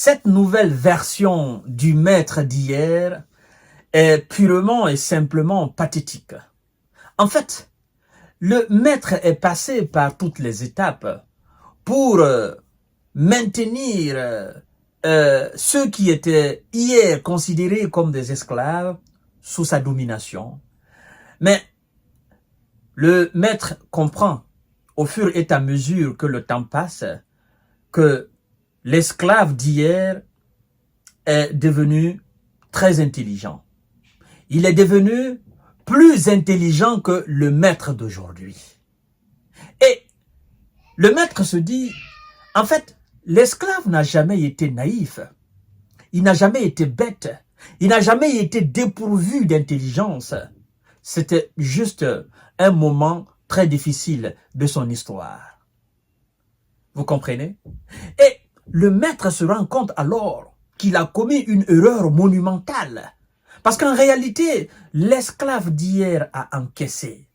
Cette nouvelle version du maître d'hier est purement et simplement pathétique. En fait, le maître est passé par toutes les étapes pour maintenir ceux qui étaient hier considérés comme des esclaves sous sa domination. Mais le maître comprend au fur et à mesure que le temps passe que l'esclave d'hier est devenu très intelligent. Il est devenu plus intelligent que le maître d'aujourd'hui. Et le maître se dit, en fait, l'esclave n'a jamais été naïf. Il n'a jamais été bête. Il n'a jamais été dépourvu d'intelligence. C'était juste un moment très difficile de son histoire. Vous comprenez? Et le maître se rend compte alors qu'il a commis une erreur monumentale. Parce qu'en réalité, l'esclave d'hier a encaissé.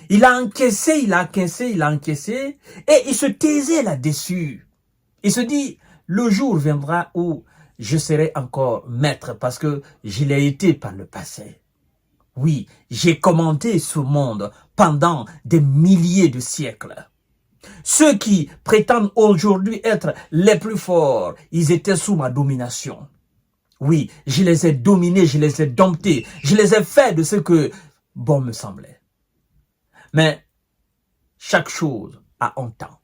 Il a encaissé, il a encaissé, il a encaissé, et il se taisait là-dessus. Il se dit, le jour viendra où je serai encore maître parce que je l'ai été par le passé. Oui, j'ai commandé ce monde pendant des milliers de siècles. Ceux qui prétendent aujourd'hui être les plus forts, ils étaient sous ma domination. Oui, je les ai dominés, je les ai domptés, je les ai fait de ce que bon me semblait. Mais chaque chose a un temps.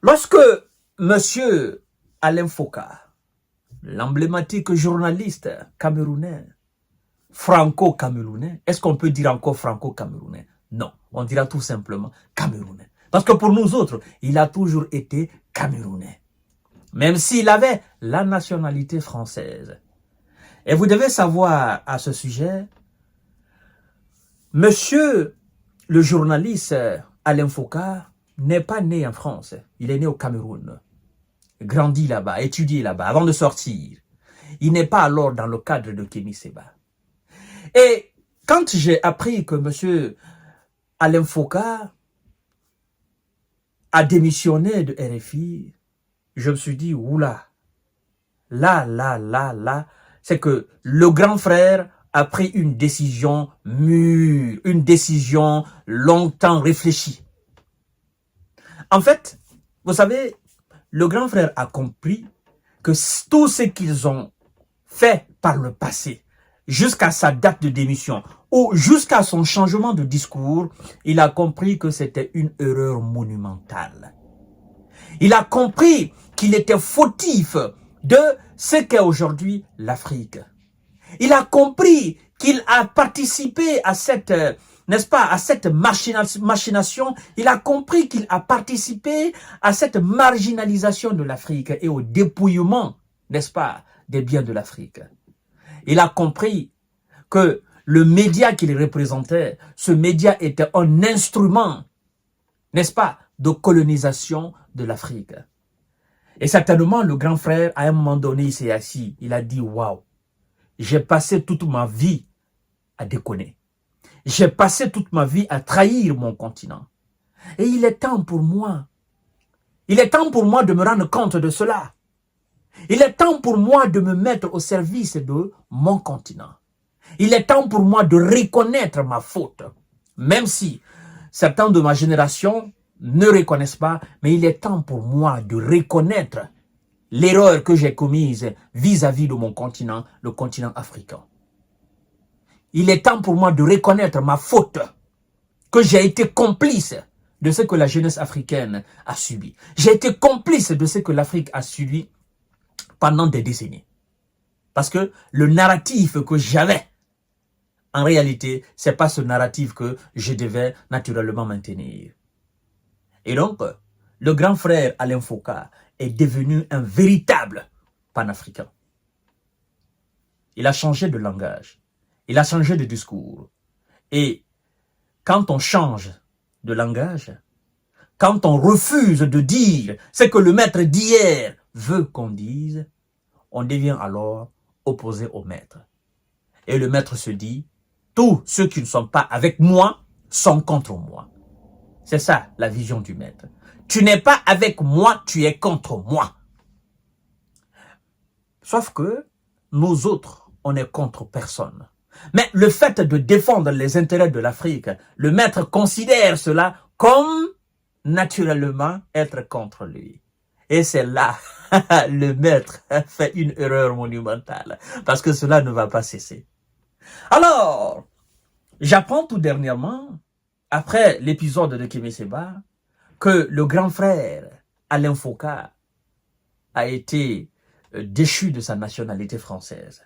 Lorsque monsieur Alain Foucault, l'emblématique journaliste camerounais, franco-camerounais, est-ce qu'on peut dire encore franco-camerounais? Non, on dira tout simplement camerounais. Parce que pour nous autres, il a toujours été camerounais. Même s'il avait la nationalité française. Et vous devez savoir à ce sujet, monsieur le journaliste Alain Foucault n'est pas né en France. Il est né au Cameroun. Grandi là-bas, étudié là-bas, avant de sortir. Il n'est pas alors dans le cadre de Kémy Séba. Et quand j'ai appris que monsieur Alain Foucault a démissionné de RFI, je me suis dit, oula, là, c'est que le grand frère a pris une décision mûre, une décision longtemps réfléchie. En fait, vous savez, le grand frère a compris que tout ce qu'ils ont fait par le passé, jusqu'à sa date de démission, ou jusqu'à son changement de discours, il a compris que c'était une erreur monumentale. Il a compris qu'il était fautif de ce qu'est aujourd'hui l'Afrique. Il a compris qu'il a participé à cette, n'est-ce pas, à cette machination. Il a compris qu'il a participé à cette marginalisation de l'Afrique et au dépouillement, n'est-ce pas, des biens de l'Afrique. Il a compris que le média qu'il représentait, ce média était un instrument, n'est-ce pas, de colonisation de l'Afrique. Et certainement, le grand frère, à un moment donné, il s'est assis. Il a dit, waouh, j'ai passé toute ma vie à déconner. J'ai passé toute ma vie à trahir mon continent. Et il est temps pour moi. Il est temps pour moi de me rendre compte de cela. Il est temps pour moi de me mettre au service de mon continent. Il est temps pour moi de reconnaître ma faute. Même si certains de ma génération ne reconnaissent pas, mais il est temps pour moi de reconnaître l'erreur que j'ai commise vis-à-vis de mon continent, le continent africain. Il est temps pour moi de reconnaître ma faute, que j'ai été complice de ce que la jeunesse africaine a subi. J'ai été complice de ce que l'Afrique a subi pendant des décennies. Parce que le narratif que j'avais, en réalité, ce n'est pas ce narratif que je devais naturellement maintenir. Et donc, le grand frère Alain Foucault est devenu un véritable panafricain. Il a changé de langage. Il a changé de discours. Et quand on change de langage, quand on refuse de dire ce que le maître d'hier veut qu'on dise, on devient alors opposé au maître. Et le maître se dit, tous ceux qui ne sont pas avec moi sont contre moi. C'est ça la vision du maître. Tu n'es pas avec moi, tu es contre moi. Sauf que nous autres, on est contre personne. Mais le fait de défendre les intérêts de l'Afrique, le maître considère cela comme naturellement être contre lui. Et c'est là, le maître fait une erreur monumentale, parce que cela ne va pas cesser. Alors, j'apprends tout dernièrement, après l'épisode de Kémé Séba, que le grand frère Alain Foucault a été déchu de sa nationalité française.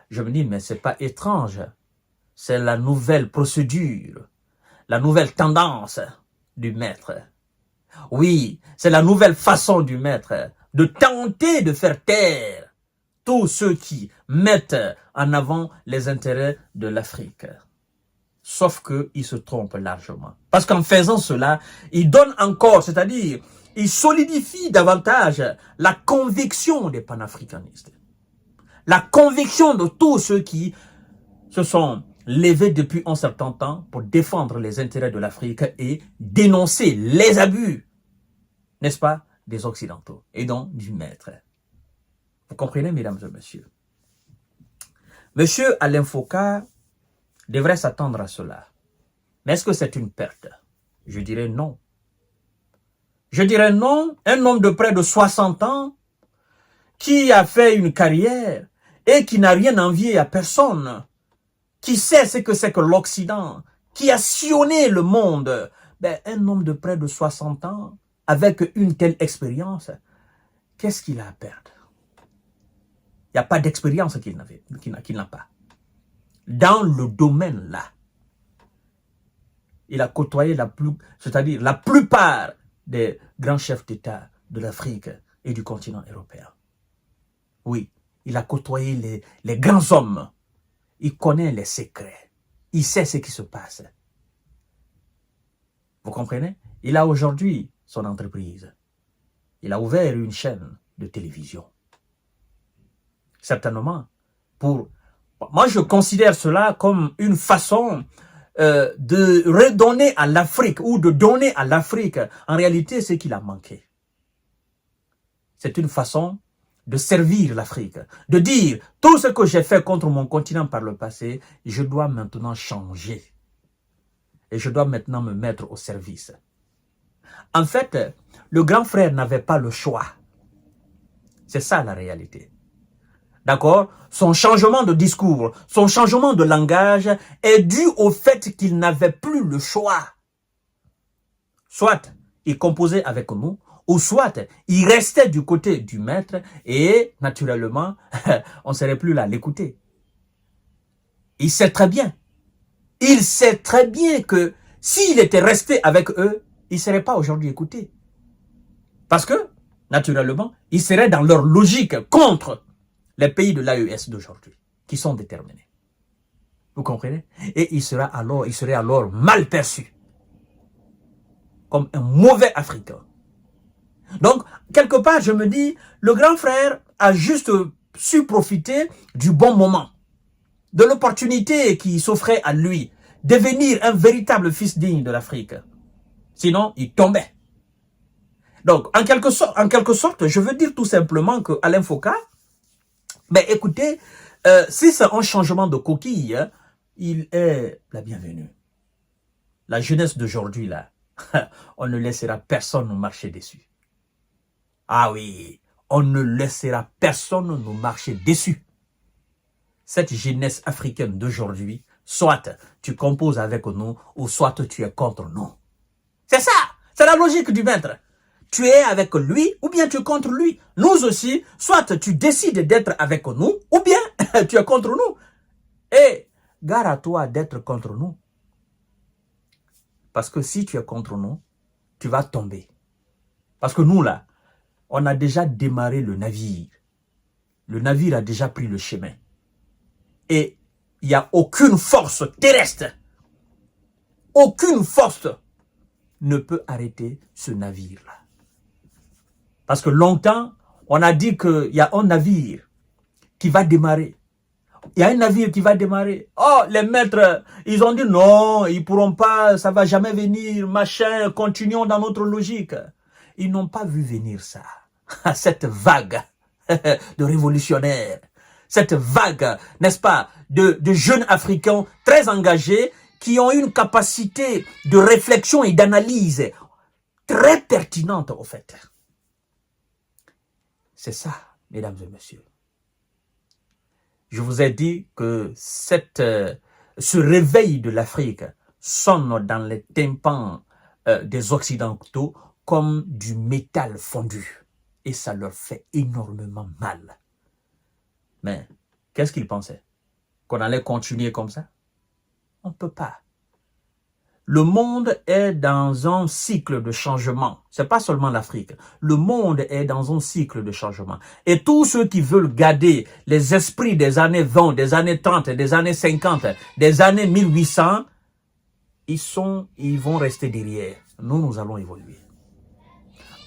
Je me dis, mais c'est pas étrange, c'est la nouvelle procédure, la nouvelle tendance du maître. Oui, c'est la nouvelle façon du maître de tenter de faire taire tous ceux qui mettent en avant les intérêts de l'Afrique. Sauf qu'ils se trompent largement. Parce qu'en faisant cela, il donne encore, c'est-à-dire, il solidifie davantage la conviction des panafricanistes. La conviction de tous ceux qui se sont levés depuis un certain temps pour défendre les intérêts de l'Afrique et dénoncer les abus, n'est-ce pas, des Occidentaux et donc du maître. Vous comprenez, mesdames et messieurs? Monsieur Alain Foucault devrait s'attendre à cela. Mais est-ce que c'est une perte? Je dirais non. Je dirais non. Un homme de près de 60 ans qui a fait une carrière et qui n'a rien envié à personne, qui sait ce que c'est que l'Occident, qui a sillonné le monde, ben, un homme de près de 60 ans avec une telle expérience, qu'est-ce qu'il a à perdre? Il n'y a pas d'expérience qu'il n'a pas. Dans le domaine là, il a côtoyé c'est-à-dire la plupart des grands chefs d'État de l'Afrique et du continent européen. Oui, il a côtoyé les grands hommes. Il connaît les secrets. Il sait ce qui se passe. Vous comprenez? Il a aujourd'hui son entreprise. Il a ouvert une chaîne de télévision. Certainement, moi je considère cela comme une façon de redonner à l'Afrique ou de donner à l'Afrique en réalité ce qu'il a manqué. C'est une façon de servir l'Afrique, de dire tout ce que j'ai fait contre mon continent par le passé, je dois maintenant changer. Et je dois maintenant me mettre au service. En fait, le grand frère n'avait pas le choix. C'est ça la réalité. D'accord? Son changement de discours, son changement de langage est dû au fait qu'il n'avait plus le choix. Soit il composait avec nous, ou soit il restait du côté du maître et naturellement, on ne serait plus là à l'écouter. Il sait très bien que s'il était resté avec eux, il ne serait pas aujourd'hui écouté. Parce que, naturellement, il serait dans leur logique contre les pays de l'AES d'aujourd'hui, qui sont déterminés. Vous comprenez? Et il serait alors mal perçu, comme un mauvais Africain. Donc, quelque part, je me dis, le grand frère a juste su profiter du bon moment, de l'opportunité qui s'offrait à lui, devenir un véritable fils digne de l'Afrique. Sinon, il tombait. Donc, en quelque sorte, je veux dire tout simplement que Alain Foucault, mais écoutez, si c'est un changement de coquille, il est la bienvenue. La jeunesse d'aujourd'hui, là, on ne laissera personne nous marcher dessus. Ah oui, on ne laissera personne nous marcher dessus. Cette jeunesse africaine d'aujourd'hui, soit tu composes avec nous, ou soit tu es contre nous. C'est ça, c'est la logique du maître. Tu es avec lui, ou bien tu es contre lui. Nous aussi, soit tu décides d'être avec nous, ou bien tu es contre nous. Et gare à toi d'être contre nous. Parce que si tu es contre nous, tu vas tomber. Parce que nous, là, on a déjà démarré le navire. Le navire a déjà pris le chemin. Et il n'y a aucune force terrestre, aucune force ne peut arrêter ce navire-là. Parce que longtemps, on a dit qu'il y a un navire qui va démarrer. Il y a un navire qui va démarrer. Oh, les maîtres, ils ont dit non, ils ne pourront pas, ça ne va jamais venir, machin, continuons dans notre logique. Ils n'ont pas vu venir ça, cette vague de révolutionnaires, cette vague, n'est-ce pas, de jeunes Africains très engagés qui ont une capacité de réflexion et d'analyse très pertinente, au fait. C'est ça, mesdames et messieurs. Je vous ai dit que ce réveil de l'Afrique sonne dans les tympans des Occidentaux comme du métal fondu. Et ça leur fait énormément mal. Mais qu'est-ce qu'ils pensaient? Qu'on allait continuer comme ça? On ne peut pas. Le monde est dans un cycle de changement. Ce n'est pas seulement l'Afrique. Le monde est dans un cycle de changement. Et tous ceux qui veulent garder les esprits des années 20, des années 30, des années 50, des années 1800, ils vont rester derrière. Nous allons évoluer.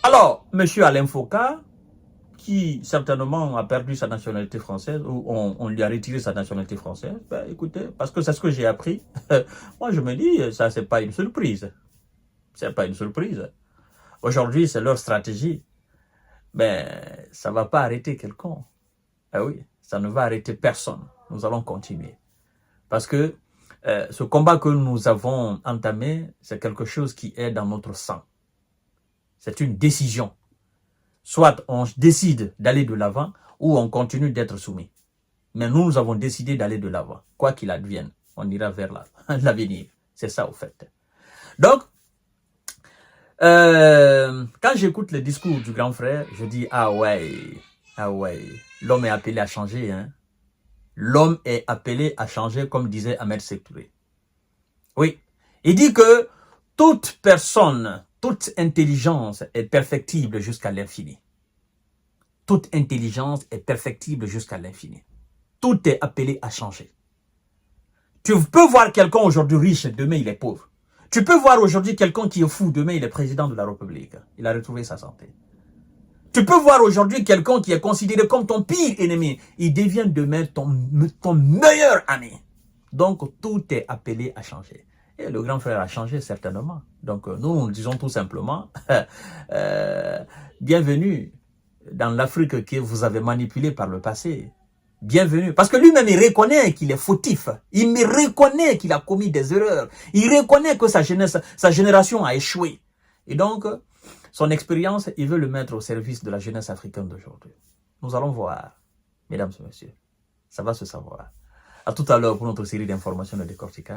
Alors, M. Alain Foka, qui certainement a perdu sa nationalité française, ou on lui a retiré sa nationalité française, ben écoutez, parce que c'est ce que j'ai appris, moi je me dis, ça c'est pas une surprise. C'est pas une surprise. Aujourd'hui, c'est leur stratégie. Mais ça ne va pas arrêter quelqu'un. Ah oui, ça ne va arrêter personne. Nous allons continuer. Parce que ce combat que nous avons entamé, c'est quelque chose qui est dans notre sang. C'est une décision. Soit on décide d'aller de l'avant, ou on continue d'être soumis. Mais nous avons décidé d'aller de l'avant. Quoi qu'il advienne, on ira vers l'avenir. C'est ça, au fait. Donc, quand j'écoute le discours du grand frère, je dis, ah ouais, l'homme est appelé à changer. Hein. L'homme est appelé à changer, comme disait Ahmed Sékou Touré. Oui, il dit que toute personne, toute intelligence est perfectible jusqu'à l'infini. Toute intelligence est perfectible jusqu'à l'infini. Tout est appelé à changer. Tu peux voir quelqu'un aujourd'hui riche, demain il est pauvre. Tu peux voir aujourd'hui quelqu'un qui est fou, demain il est président de la République. Il a retrouvé sa santé. Tu peux voir aujourd'hui quelqu'un qui est considéré comme ton pire ennemi. Il devient demain ton meilleur ami. Donc tout est appelé à changer. Et le grand frère a changé certainement. Donc nous disons tout simplement, bienvenue dans l'Afrique que vous avez manipulée par le passé. Bienvenue. Parce que lui-même, il reconnaît qu'il est fautif. Il me reconnaît qu'il a commis des erreurs. Il reconnaît que sa génération a échoué. Et donc, son expérience, il veut le mettre au service de la jeunesse africaine d'aujourd'hui. Nous allons voir, mesdames et messieurs. Ça va se savoir. À tout à l'heure pour notre série d'informations de décortiquage.